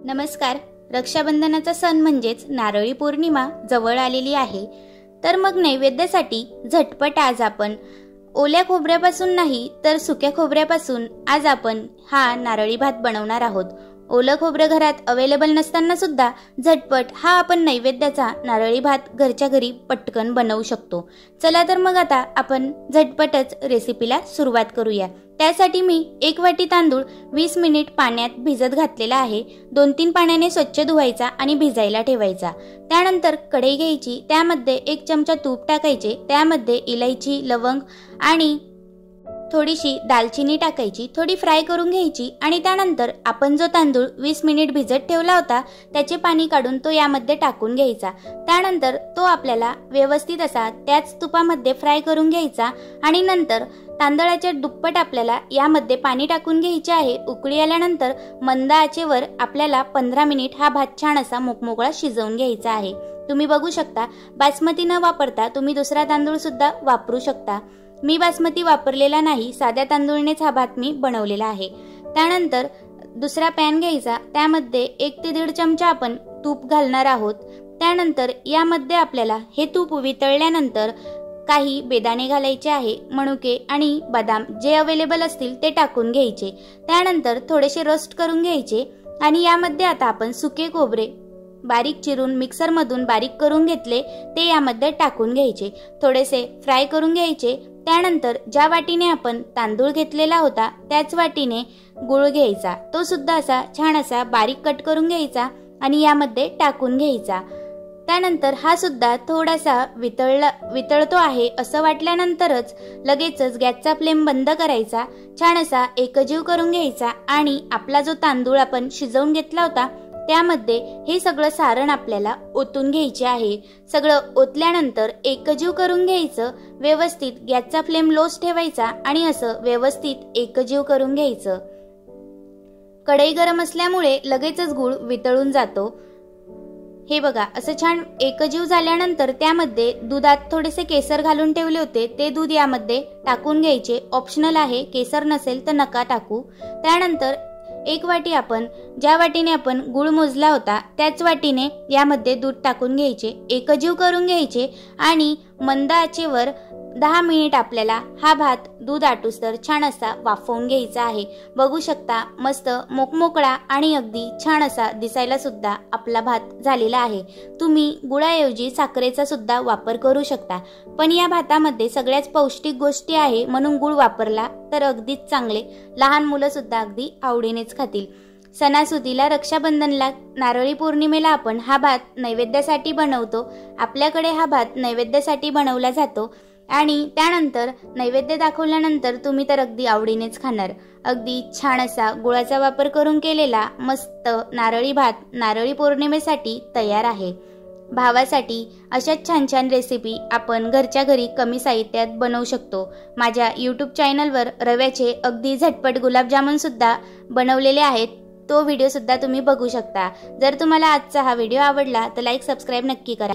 नमस्कार. रक्षाबंधनाचा सण म्हणजेच नारळी पौर्णिमा जवळ आलेली आहे. तर मग नैवेद्यासाठी झटपट आज आपण ओल्या खोबऱ्यापासून नाही तर सुक्या खोबऱ्यापासून आज आपण हा नारळी भात बनवणार आहोत. ओलं खोबरं घरात अवेलेबल नसताना सुद्धा झटपट हा आपण नैवेद्याचा नारळी भात घरच्या घरी पटकन बनवू शकतो. चला तर मग आता आपण झटपटच रेसिपीला सुरुवात करूया. त्यासाठी मी 1 वाटी तांदूळ 20 मिनिट पाण्यात भिजत घातलेला आहे. 2-3 पाण्याने स्वच्छ धुवायचा आणि भिजायला ठेवायचा. त्यानंतर कढई घ्यायची, त्यामध्ये 1 चमचा तूप टाकायचे, त्यामध्ये इलायची, लवंग आणि थोडीशी दालचिनी टाकायची, थोडी फ्राय करून घ्यायची आणि त्यानंतर आपण जो तांदूळ 20 मिनिट भिजत ठेवला होता त्याचे पाणी काढून तो यामध्ये टाकून घ्यायचा. त्यानंतर तो आपल्याला व्यवस्थित असा त्याच तुपामध्ये फ्राय करून घ्यायचा आणि नंतर तांदळाच्या दुप्पट आपल्याला यामध्ये पाणी टाकून घ्यायचे आहे. उकळी आल्यानंतर मंद आचेवर आपल्याला 15 मिनिट हा भात छान असा मोकमोकळा शिजवून घ्यायचा आहे. तुम्ही बघू शकता, बासमती न वापरता तुम्ही दुसरा तांदूळ सुद्धा वापरू शकता. मी बासमती वापरलेला नाही, साध्या तांदूळनेच हा भात मी बनवलेला आहे. त्यानंतर दुसरा पॅन घ्यायचा, त्यामध्ये 1 ते 1.5 चमचा आपण तूप घालणार आहोत. त्यानंतर यामध्ये आपल्याला हे तूप वितळल्यानंतर काही बेदाणे घालायचे आहे, मनुके आणि बदाम जे अवेलेबल असतील ते टाकून घ्यायचे. त्यानंतर थोडेसे रोस्ट करून घ्यायचे आणि यामध्ये आता आपण सुके खोबरे बारीक चिरून मिक्सरमधून बारीक करून घेतले ते यामध्ये टाकून घ्यायचे, थोडेसे फ्राय करून घ्यायचे. त्यानंतर ज्या वाटीने आपण तांदूळ घेतलेला होता त्याच वाटीने गुळ घ्यायचा, तो सुद्धा असा छान असा बारीक कट करून घ्यायचा आणि यामध्ये टाकून घ्यायचा. त्यानंतर हा सुद्धा थोडासा वितळतो आहे असं वाटल्यानंतरच लगेचच गॅसचा फ्लेम बंद करायचा, छान असा एकजीव करून घ्यायचा आणि आपला जो तांदूळ आपण शिजवून घेतला होता त्यामध्ये हे सगळं सारण आपल्याला ओतून घ्यायचे आहे. सगळं ओतल्यानंतर एकजीव करून घ्यायचं, व्यवस्थित गॅसचा फ्लेम लोच ठेवायचा आणि असं व्यवस्थित एकजीव करून घ्यायचं. कढई गरम असल्यामुळे लगेचच गूळ वितळून जातो. हे बघा, असं छान एकजीव झाल्यानंतर त्यामध्ये दुधात थोडेसे केसर घालून ठेवले होते ते दूध यामध्ये टाकून घ्यायचे. ऑप्शनल आहे, केसर नसेल तर नका टाकू. त्यानंतर 1 वाटी आपण ज्या वाटीने आपण गुळ मोजला होता त्याच वाटीने यामध्ये दूध टाकून घ्यायचे, एकजीव करून घ्यायचे आणि मंद आचेवर 10 मिनिट आपल्याला हा भात दूध आटूस्तर छान असा वाफवून घ्यायचा आहे. बघू शकता, मस्त मोकमोकळा आणि अगदी छान असा दिसायला सुद्धा आपला भात झालेला आहे. तुम्ही गुळाऐवजी साखरेचा सुद्धा वापर करू शकता, पण या भातामध्ये सगळ्याच पौष्टिक गोष्टी आहे म्हणून गुळ वापरला तर अगदीच चांगले. लहान मुलं सुद्धा अगदी आवडीनेच खातील. सणासुदीला, रक्षाबंधनला, नारळी पौर्णिमेला आपण हा भात नैवेद्यासाठी बनवतो. आपल्याकडे हा भात नैवेद्यासाठी बनवला जातो आणि त्यानंतर नैवेद्य दाखवल्यानंतर तुम्ही तर अगदी आवडीनेच खाणार. अगदी छान असा गुळाचा वापर करून केलेला मस्त नारळी भात नारळी पौर्णिमेसाठी तयार आहे. भावासाठी अशाच छान छान रेसिपी आपण घरच्या घरी कमी साहित्यात बनवू शकतो. माझ्या YouTube चॅनलवर रव्याचे अगदी झटपट गुलाबजामुन सुद्धा बनवलेले आहेत, तो व्हिडिओ सुद्धा तुम्ही बघू शकता. जर तुम्हाला आजचा हा व्हिडिओ आवडला तर लाईक सबस्क्राईब नक्की करा.